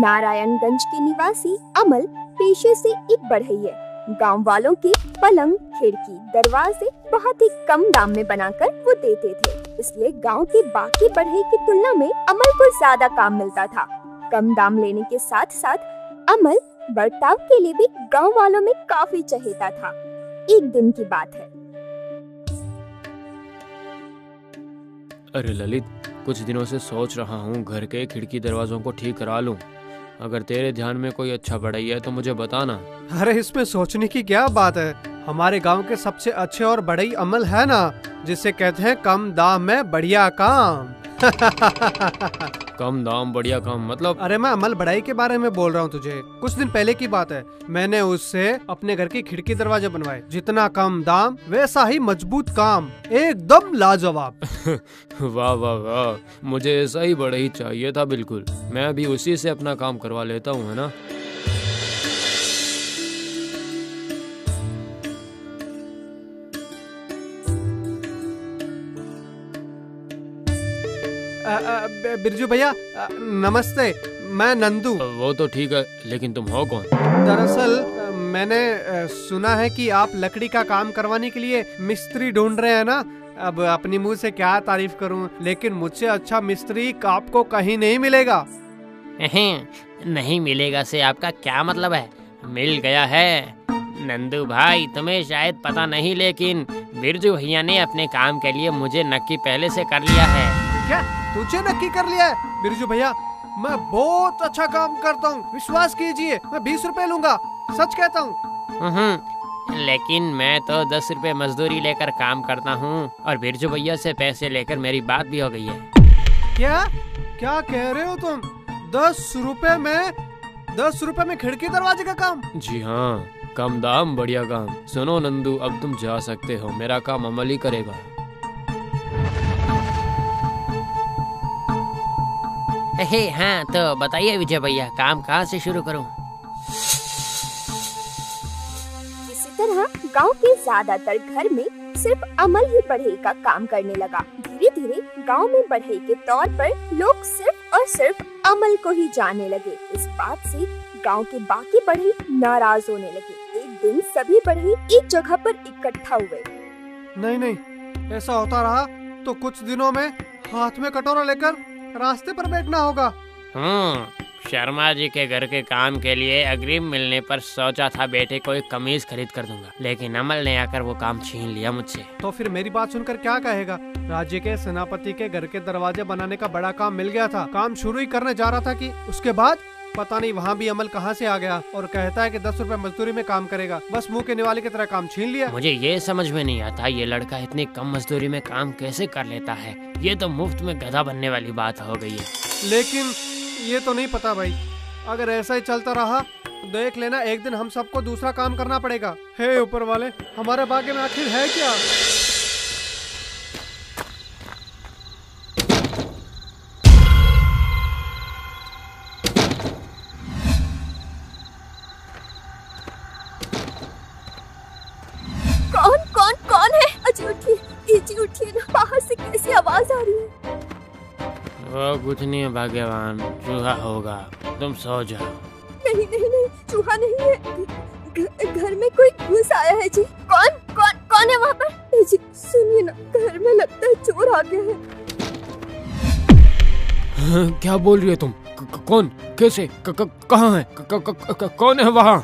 नारायणगंज के निवासी अमल पेशे से एक बढ़ई है। गांव वालों के पलंग, खिड़की, दरवाजे बहुत ही कम दाम में बनाकर वो देते थे, इसलिए गांव के बाकी बढ़ई की तुलना में अमल को ज्यादा काम मिलता था। कम दाम लेने के साथ साथ अमल बर्ताव के लिए भी गांव वालों में काफी चहेता था। एक दिन की बात है। अरे ललित, कुछ दिनों से सोच रहा हूँ घर के खिड़की दरवाजों को ठीक करा लूँ। अगर तेरे ध्यान में कोई अच्छा बढ़ई है तो मुझे बताना। अरे इसमें सोचने की क्या बात है, हमारे गांव के सबसे अच्छे और बढ़ई अमल है ना, जिसे कहते हैं कम दाम में बढ़िया काम। कम दाम बढ़िया काम मतलब? अरे मैं अमल बढ़ई के बारे में बोल रहा हूँ तुझे। कुछ दिन पहले की बात है, मैंने उससे अपने घर की खिड़की दरवाजे बनवाए। जितना कम दाम वैसा ही मजबूत काम, एकदम लाजवाब। वाह वाह वाह, मुझे ऐसा ही बढ़ई चाहिए था। बिल्कुल, मैं भी उसी से अपना काम करवा लेता हूँ, है ना। बिरजू भैया नमस्ते, मैं नंदू। वो तो ठीक है, लेकिन तुम हो कौन? दरअसल मैंने सुना है कि आप लकड़ी का काम करवाने के लिए मिस्त्री ढूंढ रहे हैं ना। अब अपनी मुंह से क्या तारीफ करूं, लेकिन मुझसे अच्छा मिस्त्री आपको कहीं नहीं मिलेगा। नहीं मिलेगा से आपका क्या मतलब है? मिल गया है नंदू भाई, तुम्हें शायद पता नहीं, लेकिन बिरजू भैया ने अपने काम के लिए मुझे नक्की पहले से कर लिया है। क्या तुझे नक्की कर लिया है? बिरजू भैया मैं बहुत अच्छा काम करता हूँ, विश्वास कीजिए। मैं 20 रुपए लूंगा, सच कहता हूँ। लेकिन मैं तो 10 रुपए मजदूरी लेकर काम करता हूँ, और बिरजू भैया से पैसे लेकर मेरी बात भी हो गई है। क्या क्या कह रहे हो तुम? 10 रुपए में खिड़की दरवाजे का काम? जी हाँ, कम दाम बढ़िया काम। सुनो नंदू, अब तुम जा सकते हो, मेरा काम अमल ही करेगा। हाँ तो बताइए विजय भैया, काम कहाँ से शुरू करूँ? इसी तरह गांव के ज्यादातर घर में सिर्फ अमल ही बढ़ई का काम करने लगा। धीरे धीरे गांव में बढ़ई के तौर पर लोग सिर्फ और सिर्फ अमल को ही जानने लगे। इस बात से गांव के बाकी बढ़ई नाराज होने लगे। एक दिन सभी बढ़ई एक जगह पर इकट्ठा हुए। नहीं, ऐसा होता रहा तो कुछ दिनों में हाथ में कटोरा लेकर रास्ते पर बैठना होगा। शर्मा जी के घर के काम के लिए अग्रिम मिलने पर सोचा था बेटे को एक कमीज खरीद कर दूंगा, लेकिन अमल ने आकर वो काम छीन लिया मुझसे। तो फिर मेरी बात सुनकर क्या कहेगा? राज्य के सेनापति के घर के दरवाजे बनाने का बड़ा काम मिल गया था। काम शुरू ही करने जा रहा था कि उसके बाद पता नहीं वहाँ भी अमल कहाँ से आ गया और कहता है कि 10 रुपए मजदूरी में काम करेगा। बस मुंह के निवाले की तरह काम छीन लिया। मुझे ये समझ में नहीं आता, ये लड़का इतनी कम मजदूरी में काम कैसे कर लेता है। ये तो मुफ्त में गधा बनने वाली बात हो गई है। लेकिन ये तो नहीं पता भाई, अगर ऐसा ही चलता रहा देख लेना, एक दिन हम सबको दूसरा काम करना पड़ेगा। हे ऊपर वाले, हमारे भाग्य में आखिर है क्या? कौन है? अजी उठिए ना, बाहर से कैसी आवाज आ रही है? वो कुछ नहीं है भाग्यवान, चूहा होगा, तुम सो जाओ। नहीं, चूहा नहीं है, घर में कोई घुस आया है जी। कौन है वहाँ पर? जी सुनिए ना, घर में लगता है चोर आ गया है। क्या बोल रही है तुम? कौन? कैसे? कहाँ है? कौन है वहाँ?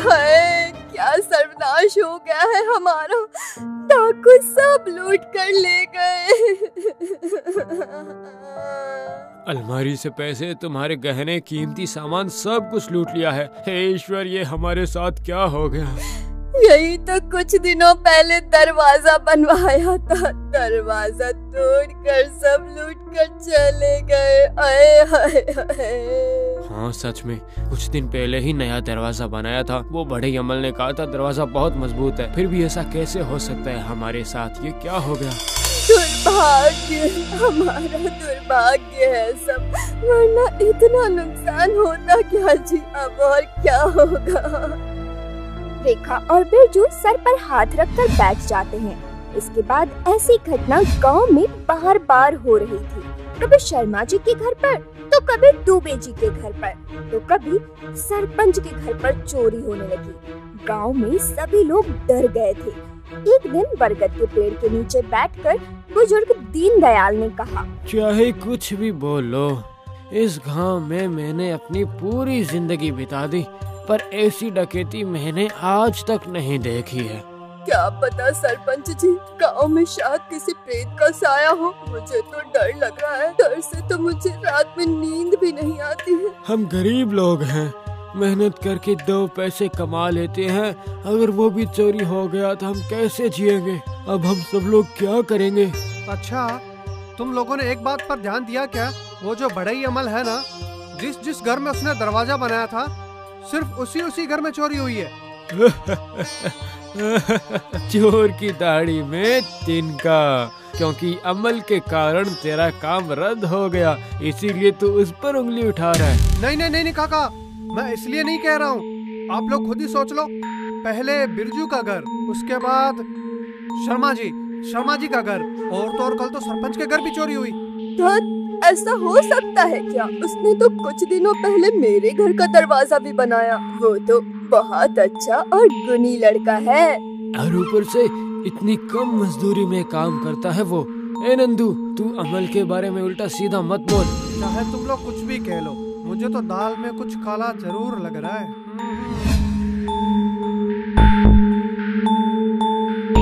हाय, क्या सर्वनाश हो गया है हमारा। डाकू सब लूट कर ले गए। अलमारी से पैसे, तुम्हारे गहने, कीमती सामान सब कुछ लूट लिया है। हे ईश्वर, ये हमारे साथ क्या हो गया? यही तो कुछ दिनों पहले दरवाजा बनवाया था, दरवाजा तोड़कर सब लूट कर चले गए। हाय। हाँ सच में, कुछ दिन पहले ही नया दरवाजा बनाया था। वो बड़े अमल ने कहा था दरवाजा बहुत मजबूत है, फिर भी ऐसा कैसे हो सकता है हमारे साथ? ये क्या हो गया? दुर्भाग्य, हमारा दुर्भाग्य है सब, वरना इतना नुकसान होता क्या जी। अब और क्या होगा? रेखा और बिरजू सर पर हाथ रखकर बैठ जाते हैं। इसके बाद ऐसी घटना गांव में बार बार हो रही थी। कभी शर्मा जी के घर पर, तो कभी दुबे जी के घर पर, तो कभी सरपंच के घर पर चोरी होने लगी। गांव में सभी लोग डर गए थे। एक दिन बरगद के पेड़ के नीचे बैठकर बुजुर्ग दीनदयाल ने कहा, चाहे कुछ भी बोलो, इस गांव में मैंने अपनी पूरी जिंदगी बिता दी, पर ऐसी डकैती मैंने आज तक नहीं देखी है। क्या पता सरपंच जी, गांव में शायद किसी प्रेत का साया हो। मुझे तो डर लग रहा है। डर से तो मुझे रात में नींद भी नहीं आती है। हम गरीब लोग हैं, मेहनत करके 2 पैसे कमा लेते हैं। अगर वो भी चोरी हो गया तो हम कैसे जिएंगे? अब हम सब लोग क्या करेंगे? अच्छा, तुम लोगों ने एक बात पर ध्यान दिया क्या? वो जो बढ़ई अमल है ना, जिस घर में उसने दरवाजा बनाया था, सिर्फ उसी घर में चोरी हुई है। चोर की दाढ़ी में तिनका, क्योंकि अमल के कारण तेरा काम रद्द हो गया, इसीलिए तू उस पर उंगली उठा रहा है। नहीं काका, मैं इसलिए नहीं कह रहा हूँ। आप लोग खुद ही सोच लो। पहले बिरजू का घर, उसके बाद शर्मा जी का घर, और तो और कल तो सरपंच के घर भी चोरी हुई। ऐसा हो सकता है क्या? उसने तो कुछ दिनों पहले मेरे घर का दरवाजा भी बनाया। वो तो बहुत अच्छा और गुणी लड़का है। और ऊपर से इतनी कम मजदूरी में काम करता है वो। ए नंदू, तू अमल के बारे में उल्टा सीधा मत बोल। चाहे तुम लोग कुछ भी कह लो, मुझे तो दाल में कुछ काला जरूर लग रहा है।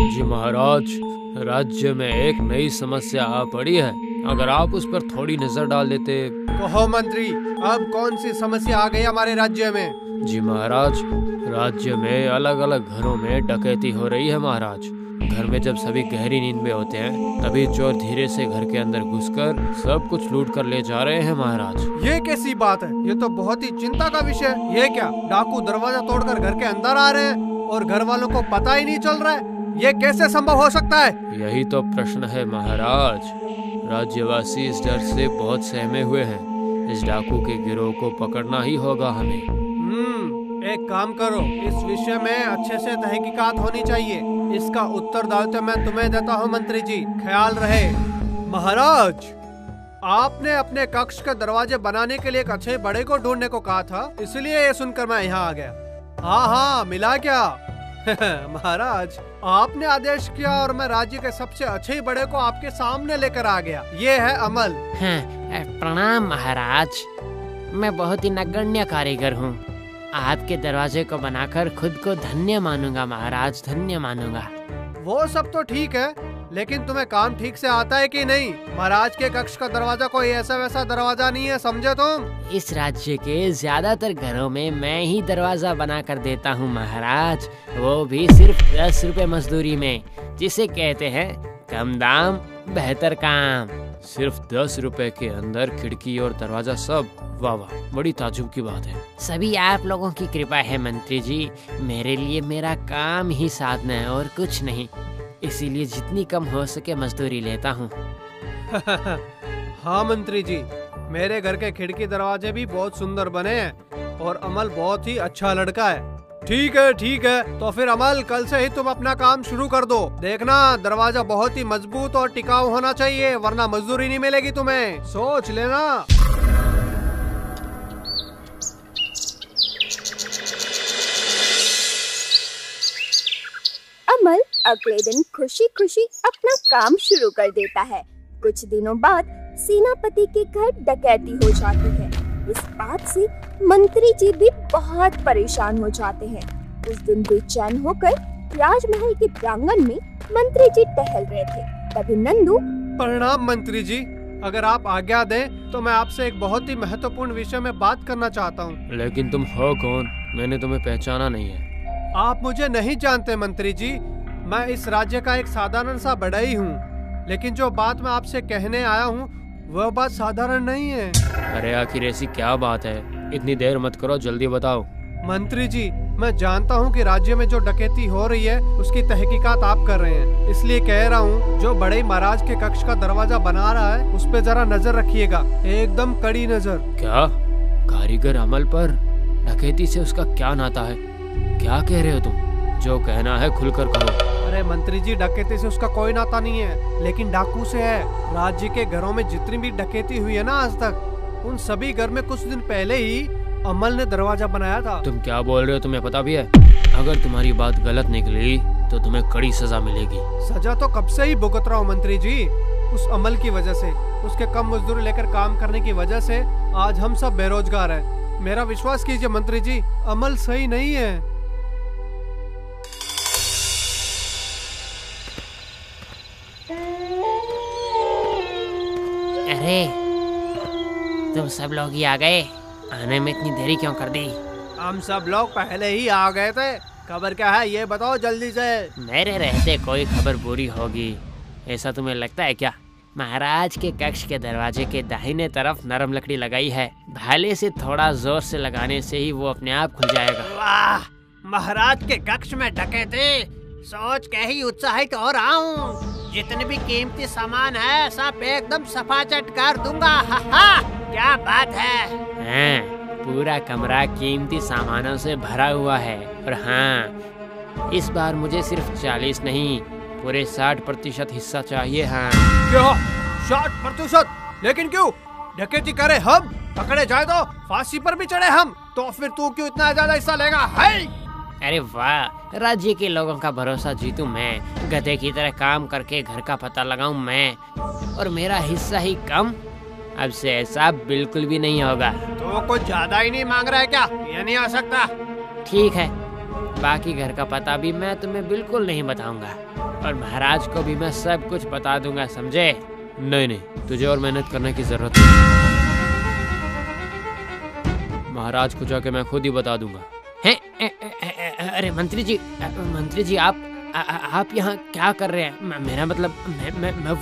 जी महाराज, राज्य में एक नई समस्या आ पड़ी है, अगर आप उस पर थोड़ी नजर डाल देते। कहो मंत्री, अब कौन सी समस्या आ गई हमारे राज्य में? जी महाराज, राज्य में अलग अलग घरों में डकैती हो रही है महाराज। घर में जब सभी गहरी नींद में होते हैं, तभी चोर धीरे से घर के अंदर घुसकर सब कुछ लूट कर ले जा रहे हैं महाराज। ये कैसी बात है? ये तो बहुत ही चिंता का विषय है। ये क्या, डाकू दरवाजा तोड़कर घर के अंदर आ रहे हैं और घर वालों को पता ही नहीं चल रहा है? ये कैसे संभव हो सकता है? यही तो प्रश्न है महाराज। राज्यवासी इस डर से बहुत सहमे हुए हैं। इस डाकू के गिरोह को पकड़ना ही होगा हमें। एक काम करो, इस विषय में अच्छे से तहकीकात होनी चाहिए। इसका उत्तरदायित्व मैं तुम्हें देता हूँ मंत्री जी, ख्याल रहे। महाराज, आपने अपने कक्ष के दरवाजे बनाने के लिए एक अच्छे बड़े को ढूंढने को कहा था, इसलिए ये सुनकर मैं यहाँ आ गया। हाँ, मिला क्या? महाराज, आपने आदेश किया और मैं राज्य के सबसे अच्छे बड़े को आपके सामने लेकर आ गया। ये है अमल। प्रणाम महाराज, मैं बहुत ही नगण्य कारीगर हूँ। आपके दरवाजे को बनाकर खुद को धन्य मानूंगा महाराज, धन्य मानूंगा। वो सब तो ठीक है, लेकिन तुम्हें काम ठीक से आता है कि नहीं? महाराज के कक्ष का दरवाजा कोई ऐसा वैसा दरवाजा नहीं है, समझे तुम? इस राज्य के ज्यादातर घरों में मैं ही दरवाजा बना कर देता हूँ महाराज, वो भी सिर्फ 10 रुपए मजदूरी में, जिसे कहते हैं कम दाम बेहतर काम। सिर्फ 10 रुपए के अंदर खिड़की और दरवाजा सब? वाह वाह, बड़ी ताजुब की बात है। सभी आप लोगों की कृपा है मंत्री जी। मेरे लिए मेरा काम ही साधना है और कुछ नहीं, इसीलिए जितनी कम हो सके मजदूरी लेता हूँ। हाँ मंत्री जी, मेरे घर के खिड़की दरवाजे भी बहुत सुंदर बने हैं और अमल बहुत ही अच्छा लड़का है। ठीक है, तो फिर अमल, कल से ही तुम अपना काम शुरू कर दो। देखना, दरवाजा बहुत ही मजबूत और टिकाऊ होना चाहिए, वरना मजदूरी नहीं मिलेगी तुम्हें, सोच लेना। अमल अगले दिन खुशी खुशी अपना काम शुरू कर देता है। कुछ दिनों बाद सेनापति के घर डकैती हो जाती है। इस बात से मंत्री जी भी बहुत परेशान हो जाते हैं। उस दिन बेचैन होकर राजमहल के प्रांगण में मंत्री जी टहल रहे थे। तभी नंदू। प्रणाम मंत्री जी, अगर आप आज्ञा दें तो मैं आपसे एक बहुत ही महत्वपूर्ण विषय में बात करना चाहता हूँ। लेकिन तुम हो कौन? मैंने तुम्हें पहचाना नहीं है। आप मुझे नहीं जानते मंत्री जी, मैं इस राज्य का एक साधारण सा बढ़ई हूँ, लेकिन जो बात मैं आपसे कहने आया हूँ वह बात साधारण नहीं है। अरे आखिर ऐसी क्या बात है? इतनी देर मत करो, जल्दी बताओ। मंत्री जी, मैं जानता हूँ कि राज्य में जो डकैती हो रही है उसकी तहकीकात आप कर रहे हैं, इसलिए कह रहा हूँ जो बड़े महाराज के कक्ष का दरवाजा बना रहा है उस पे जरा नजर रखिएगा, एकदम कड़ी नजर। क्या? कारीगर अमल पर डकैती से उसका क्या नाता है? क्या कह रहे हो तुम? जो कहना है खुलकर कहो। अरे मंत्री जी, डकैती से उसका कोई नाता नहीं है, लेकिन डाकू से है। राज्य के घरों में जितनी भी डकैती हुई है ना आज तक, उन सभी घर में कुछ दिन पहले ही अमल ने दरवाजा बनाया था। तुम क्या बोल रहे हो, तुम्हें पता भी है? अगर तुम्हारी बात गलत निकली तो तुम्हें कड़ी सजा मिलेगी। सजा तो कब से ही भुगत रहा हूँ मंत्री जी। उस अमल की वजह से, उसके कम मजदूरी लेकर काम करने की वजह से आज हम सब बेरोजगार हैं। मेरा विश्वास कीजिए मंत्री जी, अमल सही नहीं है। अरे तुम सब लोग ही आ गए, आने में इतनी देरी क्यों कर दी? हम सब लोग पहले ही आ गए थे। खबर क्या है ये बताओ जल्दी से। मेरे रहते कोई खबर बुरी होगी ऐसा तुम्हें लगता है क्या? महाराज के कक्ष के दरवाजे के दाहिने तरफ नरम लकड़ी लगाई है, भाले से थोड़ा जोर से लगाने से ही वो अपने आप खुल जाएगा। वाह, महाराज के कक्ष में डकैती, सोच के ही उत्साहित हो रहा हूँ। जितने भी कीमती सामान है सब एकदम सफाचट कर दूंगा। हा हा, क्या बात है। हाँ, पूरा कमरा कीमती सामानों से भरा हुआ है। और हाँ, इस बार मुझे सिर्फ 40 नहीं, पूरे 60% हिस्सा चाहिए। हाँ। क्या 60%? लेकिन क्यों? डकैती करे हम, पकड़े जाए तो फांसी पर भी चढ़े हम, तो फिर तू क्यों इतना ज्यादा हिस्सा लेगा? है? अरे वाह, राज्य के लोगों का भरोसा जीतूं मैं, गधे की तरह काम करके घर का पता लगाऊं मैं, और मेरा हिस्सा ही कम? अब से ऐसा बिल्कुल भी नहीं होगा। तो कुछ ज्यादा ही नहीं मांग रहा है क्या? ये नहीं हो सकता। ठीक है, बाकी घर का पता भी मैं तुम्हें बिल्कुल नहीं बताऊंगा, और महाराज को भी मैं सब कुछ बता दूंगा, समझे? नहीं, तुझे और मेहनत करने की जरूरत नहीं। महाराज को जाके मैं खुद ही बता दूंगा। अरे मंत्री जी, आप यहाँ क्या कर रहे हैं? मेरा मतलब मैं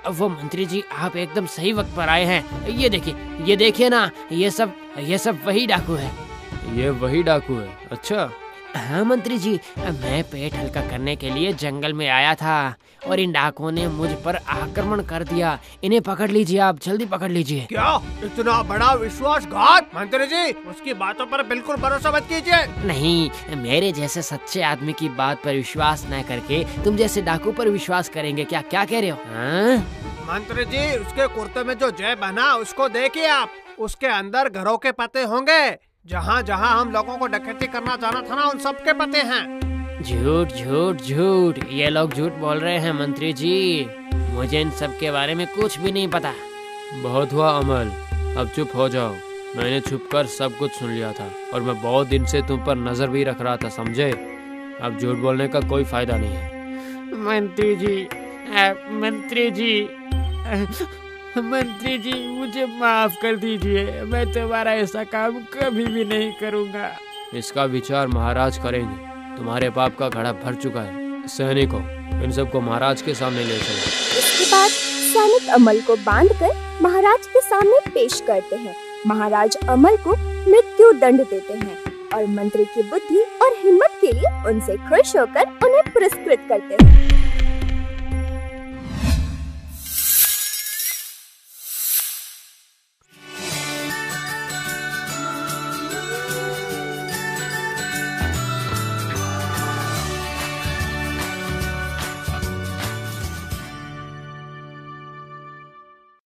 वो मंत्री जी, आप एकदम सही वक्त पर आए हैं। ये देखिए ना, ये सब वही डाकू है। ये वही डाकू है? अच्छा। हाँ मंत्री जी, मैं पेट हल्का करने के लिए जंगल में आया था और इन डाकुओं ने मुझ पर आक्रमण कर दिया। इन्हें पकड़ लीजिए, आप जल्दी पकड़ लीजिए। क्या इतना बड़ा विश्वासघात? मंत्री जी, उसकी बातों पर बिल्कुल भरोसा मत कीजिए। नहीं, मेरे जैसे सच्चे आदमी की बात पर विश्वास न करके तुम जैसे डाकू पर विश्वास करेंगे क्या? क्या कह रहे हो? हाँ? मंत्री जी, उसके कुर्ते में जो जेब बना उसको देखिए आप, उसके अंदर घरों के पते होंगे। जहाँ जहाँ हम लोगों को डकैती करना जाना था ना, उन सब के पते हैं। झूठ झूठ झूठ, ये लोग झूठ बोल रहे हैं मंत्री जी। मुझे इन सब के बारे में कुछ भी नहीं पता। बहुत हुआ अमल, अब चुप हो जाओ। मैंने छुपकर सब कुछ सुन लिया था और मैं बहुत दिन से तुम पर नजर भी रख रहा था, समझे? अब झूठ बोलने का कोई फायदा नहीं है। मंत्री जी, मुझे माफ कर दीजिए, मैं तुम्हारा ऐसा काम कभी भी नहीं करूँगा। इसका विचार महाराज करेंगे। तुम्हारे पाप का घड़ा भर चुका है। सैनिकों, इन सबको महाराज के सामने ले चलो। इसके बाद सैनिक अमल को बांधकर महाराज के सामने पेश करते हैं। महाराज अमल को मृत्यु दंड देते हैं और मंत्री की बुद्धि और हिम्मत के लिए उनसे खुश होकर उन्हें पुरस्कृत करते हैं।